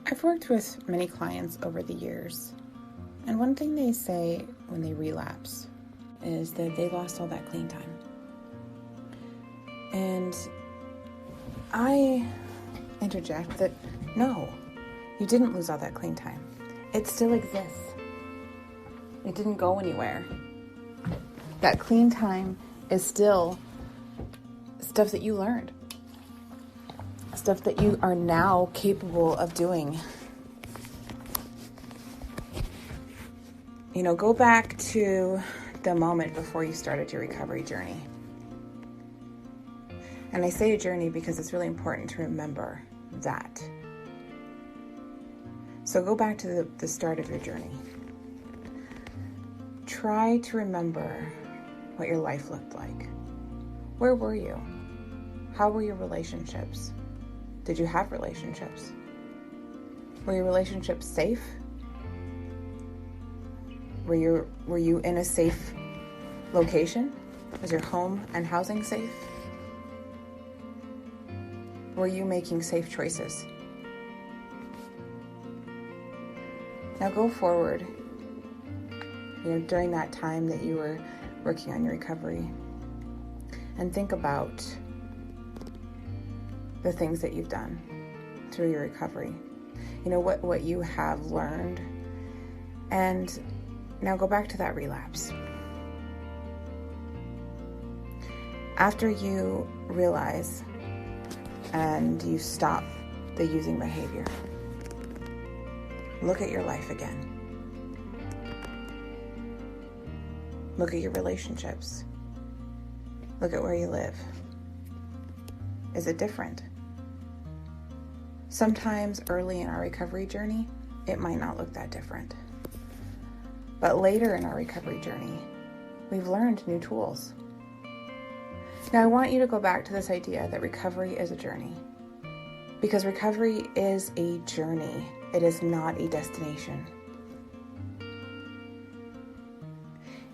I've worked with many clients over the years, and one thing they say when they relapse is that they lost all that clean time. And I interject that no, you didn't lose all that clean time. It still exists. It didn't go anywhere. That clean time is still stuff that you learned. Stuff that you are now capable of doing. Go back to the moment before you started your recovery journey. And I say a journey because it's really important to remember that. So go back to the start of your journey. Try to remember what your life looked like. Where were you? How were your relationships? Did you have relationships? Were your relationships safe? Were you in a safe location? Was your home and housing safe? Were you making safe choices? Now go forward, during that time that you were working on your recovery, and think about the things that you've done through your recovery. What you have learned. And now go back to that relapse. After you realize and you stop the using behavior, look at your life again. Look at your relationships. Look at where you live. Is it different? Sometimes early in our recovery journey, it might not look that different. But later in our recovery journey, we've learned new tools. Now, I want you to go back to this idea that recovery is a journey. Because recovery is a journey. It is not a destination.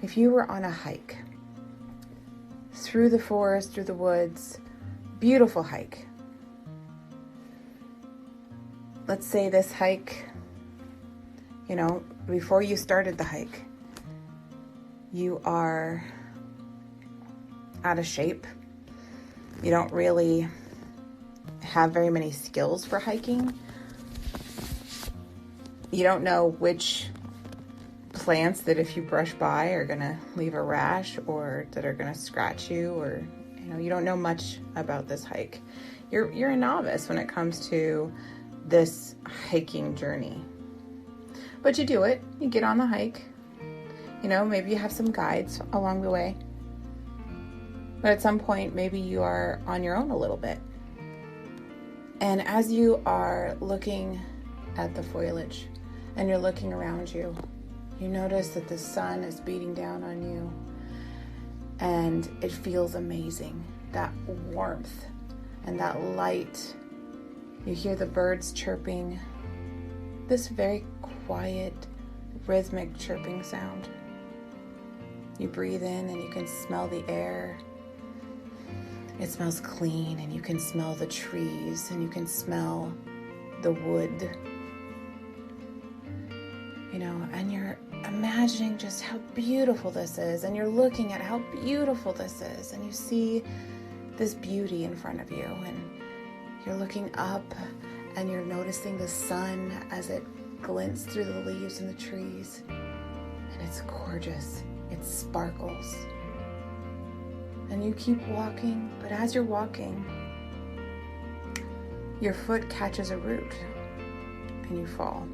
If you were on a hike through the forest, through the woods, beautiful hike. Let's say this hike, before you started the hike, you are out of shape. You don't really have very many skills for hiking. You don't know which plants that if you brush by are going to leave a rash or that are going to scratch you, or you don't know much about this hike. You're a novice when it comes to this hiking journey. But you do it. You get on the hike. Maybe you have some guides along the way. But at some point, maybe you are on your own a little bit. And as you are looking at the foliage and you're looking around you, you notice that the sun is beating down on you and it feels amazing. That warmth and that light. You hear the birds chirping, this very quiet, rhythmic chirping sound. You breathe in and you can smell the air. It smells clean, and you can smell the trees, and you can smell the wood. And you're imagining just how beautiful this is, and you're looking at how beautiful this is, and you see this beauty in front of you, and you're looking up, and you're noticing the sun as it glints through the leaves and the trees, and it's gorgeous. It sparkles. And you keep walking, but as you're walking, your foot catches a root and you fall.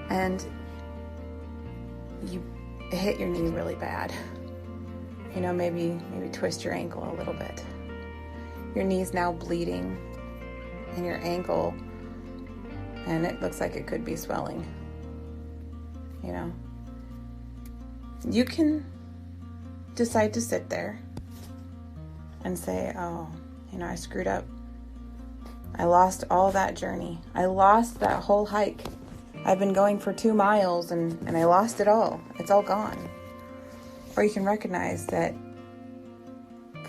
And you hit your knee really bad. Maybe twist your ankle a little bit. Your knee's now bleeding and your ankle, and it looks like it could be swelling. You can decide to sit there and say, I screwed up. I lost all that journey. I lost that whole hike. I've been going for 2 miles and I lost it all. It's all gone. Or you can recognize that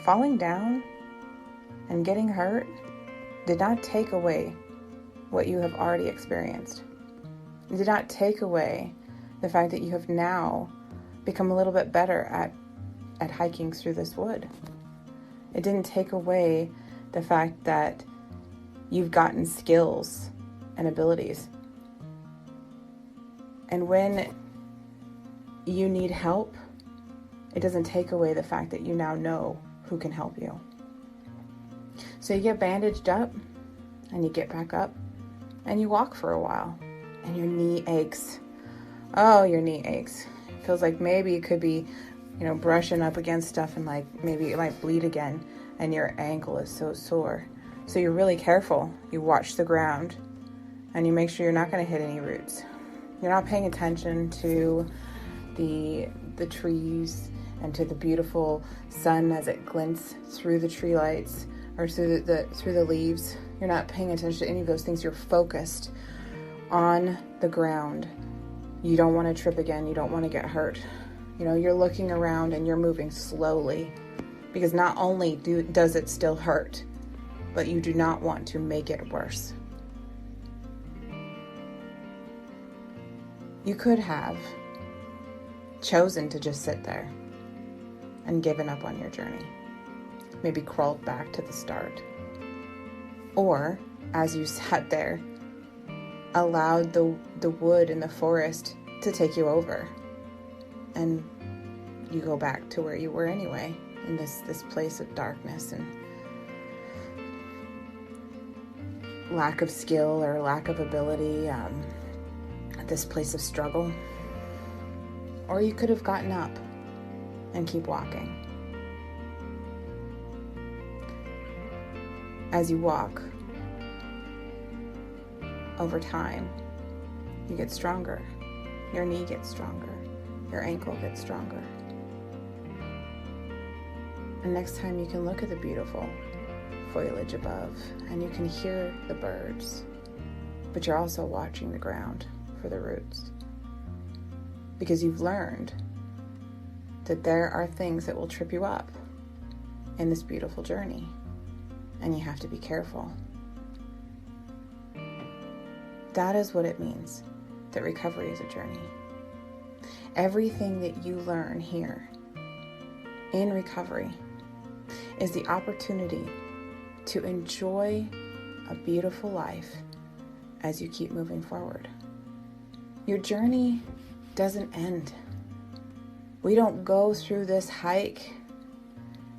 falling down and getting hurt did not take away what you have already experienced. It did not take away the fact that you have now become a little bit better at hiking through this wood. It didn't take away the fact that you've gotten skills and abilities. And when you need help, it doesn't take away the fact that you now know who can help you. So you get bandaged up and you get back up and you walk for a while and your knee aches. Oh, your knee aches. It feels like maybe it could be, brushing up against stuff and maybe it might bleed again and your ankle is so sore. So you're really careful. You watch the ground and you make sure you're not going to hit any roots. You're not paying attention to the trees and to the beautiful sun as it glints through the tree lights or through the leaves. You're not paying attention to any of those things. You're focused on the ground. You don't want to trip again. You don't want to get hurt. You're looking around and you're moving slowly because not only does it still hurt, but you do not want to make it worse. You could have chosen to just sit there and given up on your journey. Maybe crawled back to the start. Or, as you sat there, allowed the wood and the forest to take you over. And you go back to where you were anyway, in this place of darkness and lack of skill or lack of ability, this place of struggle. Or you could have gotten up and keep walking. As you walk, over time, you get stronger. Your knee gets stronger. Your ankle gets stronger. And next time you can look at the beautiful foliage above and you can hear the birds, but you're also watching the ground for the roots. Because you've learned that there are things that will trip you up in this beautiful journey, and you have to be careful. That is what it means that recovery is a journey. Everything that you learn here in recovery is the opportunity to enjoy a beautiful life as you keep moving forward. Your journey doesn't end. We don't go through this hike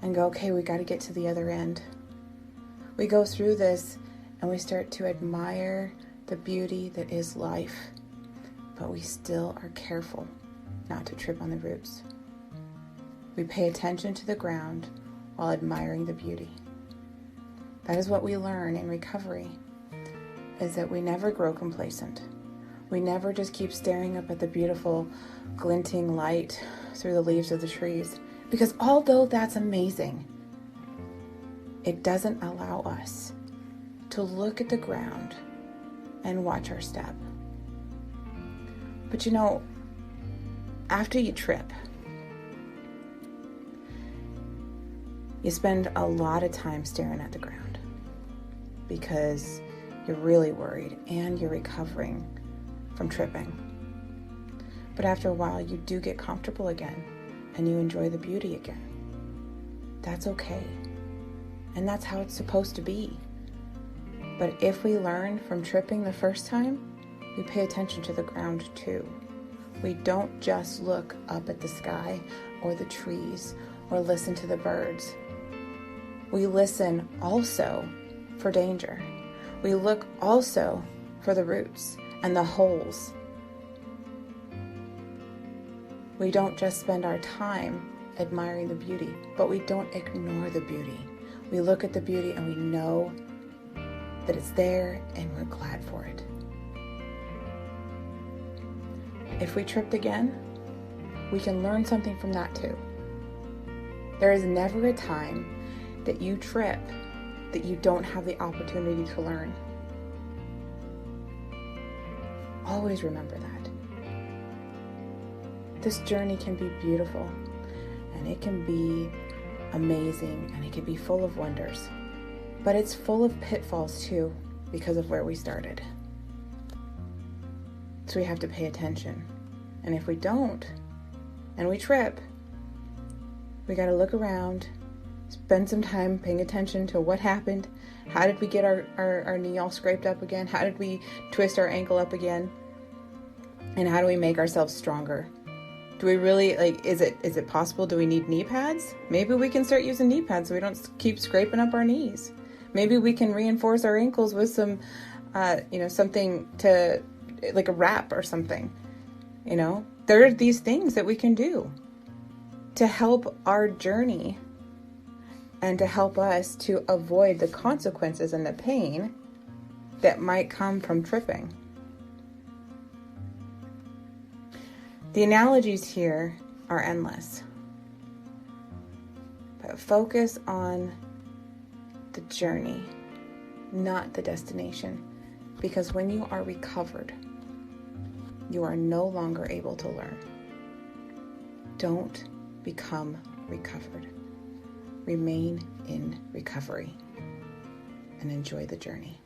and go, okay, we got to get to the other end. We go through this and we start to admire the beauty that is life, but we still are careful not to trip on the roots. We pay attention to the ground while admiring the beauty. That is what we learn in recovery, is that we never grow complacent. We never just keep staring up at the beautiful glinting light through the leaves of the trees, because although that's amazing, it doesn't allow us to look at the ground and watch our step. But after you trip, you spend a lot of time staring at the ground because you're really worried and you're recovering from tripping. But after a while, you do get comfortable again and you enjoy the beauty again. That's okay. And that's how it's supposed to be. But if we learn from tripping the first time, we pay attention to the ground too. We don't just look up at the sky or the trees or listen to the birds. We listen also for danger. We look also for the roots and the holes. We don't just spend our time admiring the beauty, but we don't ignore the beauty. We look at the beauty and we know that it's there and we're glad for it. If we tripped again, we can learn something from that too. There is never a time that you trip that you don't have the opportunity to learn. Always remember that. This journey can be beautiful and it can be amazing and it can be full of wonders, but it's full of pitfalls too. because of where we started. So we have to pay attention. And if we don't, and we trip, we got to look around, spend some time paying attention to what happened. How did we get our knee all scraped up again? How did we twist our ankle up again? And how do we make ourselves stronger? Do we really, is it possible? Do we need knee pads? Maybe we can start using knee pads so we don't keep scraping up our knees. Maybe we can reinforce our ankles with some, something to, like a wrap or something. There are these things that we can do to help our journey and to help us to avoid the consequences and the pain that might come from tripping. The analogies here are endless, but focus on the journey, not the destination, because when you are recovered, you are no longer able to learn. Don't become recovered. Remain in recovery and enjoy the journey.